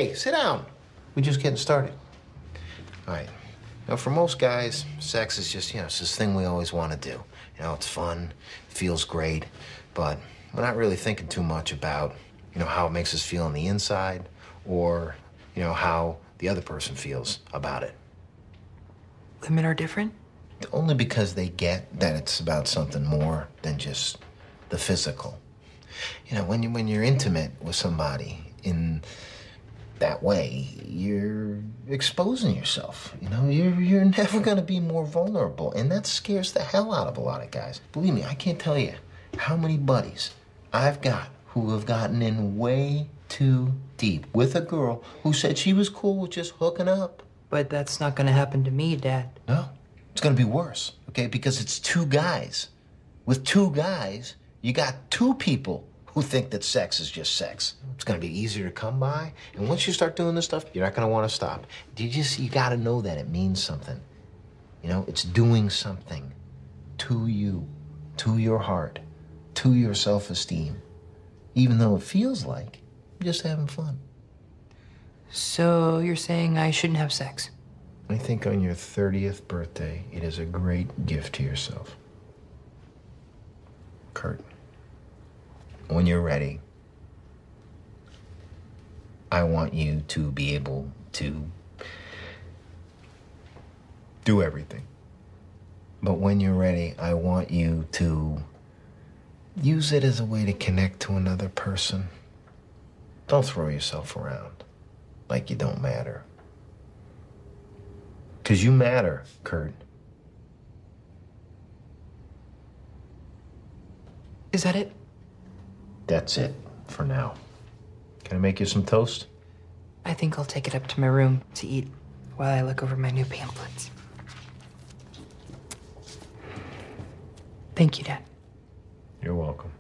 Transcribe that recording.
Hey, sit down. We're just getting started. All right. Now, for most guys, sex is just, it's this thing we always want to do. It's fun, feels great, but we're not really thinking too much about, how it makes us feel on the inside or, how the other person feels about it. Women are different? Only because they get that it's about something more than just the physical. When you're intimate with somebody in that way, you're exposing yourself. You're never gonna be more vulnerable, and that scares the hell out of a lot of guys. Believe me, I can't tell you how many buddies I've got who have gotten in way too deep with a girl who said she was cool with just hooking up. But that's not gonna happen to me, Dad. No, it's gonna be worse, okay? Because it's two guys. With two guys, you got two people who think that sex is just sex. It's gonna be easier to come by, and once you start doing this stuff, you're not gonna wanna stop. You gotta know that it means something. It's doing something to you, to your heart, to your self-esteem, even though it feels like you're just having fun. So you're saying I shouldn't have sex? I think on your 30th birthday, it is a great gift to yourself. Kurt, when you're ready, I want you to be able to do everything. But when you're ready, I want you to use it as a way to connect to another person. Don't throw yourself around like you don't matter. 'Cause you matter, Kurt. Is that it? That's it for now. Can I make you some toast? I think I'll take it up to my room to eat while I look over my new pamphlets. Thank you, Dad. You're welcome.